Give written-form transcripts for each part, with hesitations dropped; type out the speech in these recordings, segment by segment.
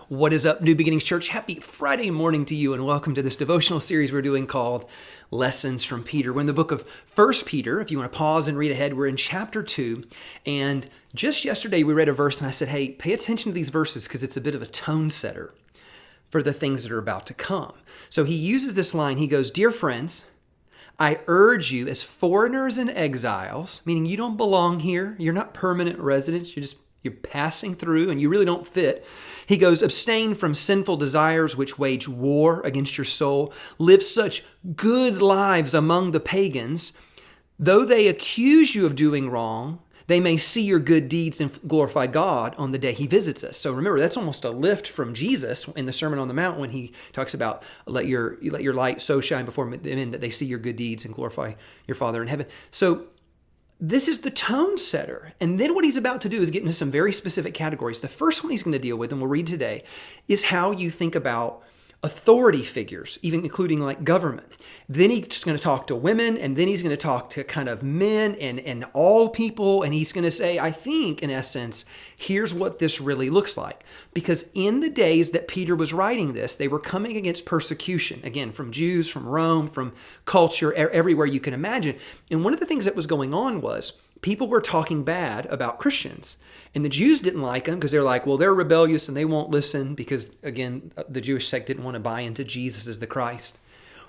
What is up, New Beginnings Church? Happy Friday morning to you, and welcome to this devotional series we're doing called Lessons from Peter. We're in the book of 1 Peter. If you want to pause and read ahead, we're in chapter 2. And just yesterday we read a verse, and I said, hey, pay attention to these verses because it's a bit of a tone setter for the things that are about to come. So he uses this line. He goes, "Dear friends, I urge you as foreigners and exiles," meaning you don't belong here. You're not permanent residents. You're passing through and you really don't fit. He goes, "Abstain from sinful desires which wage war against your soul. Live such good lives among the pagans. Though they accuse you of doing wrong, they may see your good deeds and glorify God on the day he visits us." So remember, that's almost a lift from Jesus in the Sermon on the Mount when he talks about let your light so shine before men that they see your good deeds and glorify your Father in heaven. So this is the tone setter. And then what he's about to do is get into some very specific categories. The first one he's going to deal with, and we'll read today, is how you think about authority figures, even including like government. Then he's going to talk to women, and then he's going to talk to kind of men and all people. And he's going to say, I think, in essence, here's what this really looks like. Because in the days that Peter was writing this, they were coming against persecution, again, from Jews, from Rome, from culture, everywhere you can imagine. And one of the things that was going on was people were talking bad about Christians. And the Jews didn't like them because they're like, well, they're rebellious and they won't listen because, again, the Jewish sect didn't want to buy into Jesus as the Christ.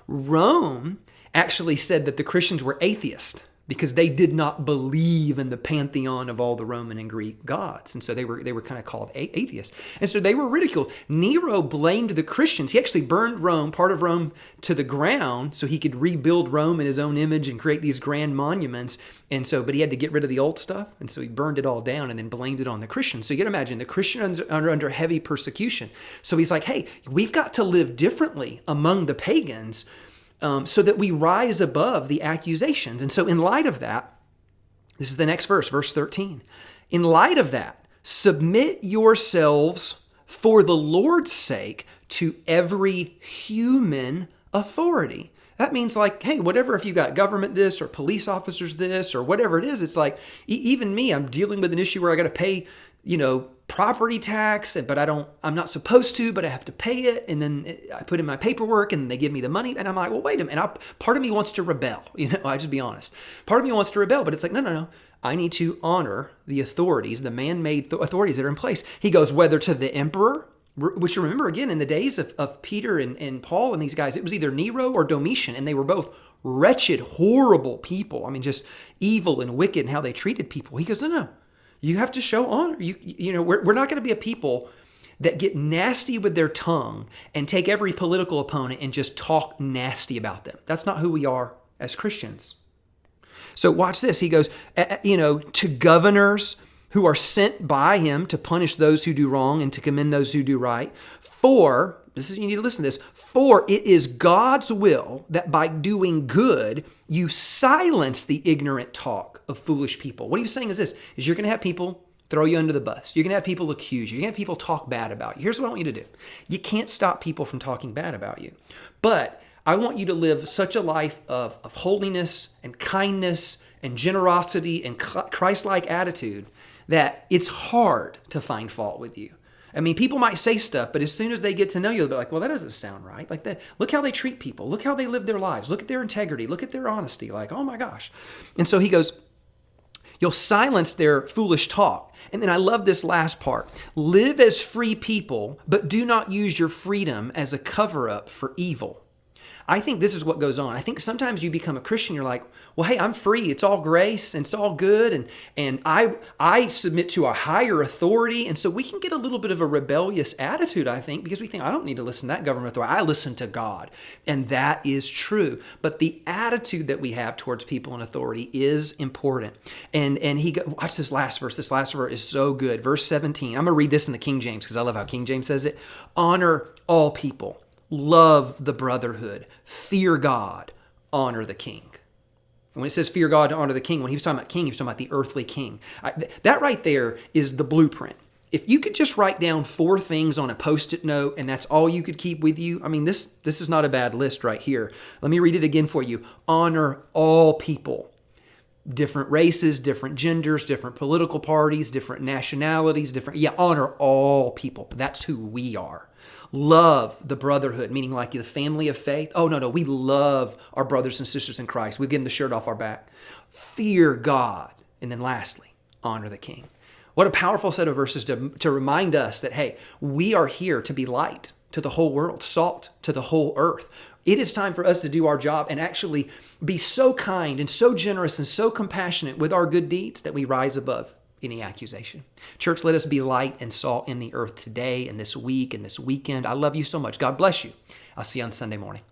Rome actually said that the Christians were atheists because they did not believe in the pantheon of all the Roman and Greek gods. And so they were kind of called atheists. And so they were ridiculed. Nero blamed the Christians. He actually burned Rome, part of Rome, to the ground so he could rebuild Rome in his own image and create these grand monuments. And so, but he had to get rid of the old stuff. And so he burned it all down and then blamed it on the Christians. So you can imagine the Christians are under heavy persecution. So he's like, hey, we've got to live differently among the pagans so that we rise above the accusations. And so in light of that, this is the next verse, verse 13. In light of that, submit yourselves for the Lord's sake to every human authority. That means like, hey, whatever, if you got government this or police officers this or whatever it is, it's like, even me, I'm dealing with an issue where I got to pay, property tax, but I'm not supposed to, but I have to pay it. And then I put in my paperwork and they give me the money. And I'm like, well, wait a minute. Part of me wants to rebel. I just be honest. Part of me wants to rebel, but it's like, no. I need to honor the authorities, the man-made authorities that are in place. He goes, whether to the emperor, which you remember again in the days of Peter and Paul and these guys, it was either Nero or Domitian, and they were both wretched, horrible people. I mean, just evil and wicked in how they treated people. He goes, no. You have to show honor. We're not going to be a people that get nasty with their tongue and take every political opponent and just talk nasty about them. That's not who we are as Christians. So watch this. He goes, to governors who are sent by him to punish those who do wrong and to commend those who do right. You need to listen to this. For it is God's will that by doing good, you silence the ignorant talk of foolish people. What he was saying is this, is you're going to have people throw you under the bus. You're going to have people accuse you. You're going to have people talk bad about you. Here's what I want you to do. You can't stop people from talking bad about you. But I want you to live such a life of holiness and kindness and generosity and Christ-like attitude that it's hard to find fault with you. I mean, people might say stuff, but as soon as they get to know you, they'll be like, well, that doesn't sound right. Like that. Look how they treat people. Look how they live their lives. Look at their integrity. Look at their honesty. Like, oh my gosh. And so he goes, you'll silence their foolish talk. And then I love this last part. Live as free people, but do not use your freedom as a cover-up for evil. I think this is what goes on. I think sometimes you become a Christian, you're like, well, hey, I'm free. It's all grace and it's all good. And I submit to a higher authority. And so we can get a little bit of a rebellious attitude, I think, because we think, I don't need to listen to that government authority. I listen to God. And that is true. But the attitude that we have towards people in authority is important. And watch this last verse. This last verse is so good. Verse 17. I'm going to read this in the King James because I love how King James says it. Honor all people. Love the brotherhood, fear God, honor the king. And when it says fear God to honor the king, when he was talking about king, he was talking about the earthly king. That right there is the blueprint. If you could just write down 4 things on a Post-it note and that's all you could keep with you, I mean, this is not a bad list right here. Let me read it again for you. Honor all people. different races, different genders, different political parties, different nationalities, honor all people. That's who we are. Love the brotherhood, meaning like the family of faith. Oh, no, we love our brothers and sisters in Christ. We give them the shirt off our back. Fear God. And then lastly, honor the king. What a powerful set of verses to remind us that, hey, we are here to be light to the whole world, salt to the whole earth. It is time for us to do our job and actually be so kind and so generous and so compassionate with our good deeds that we rise above any accusation. Church, let us be light and salt in the earth today and this week and this weekend. I love you so much. God bless you. I'll see you on Sunday morning.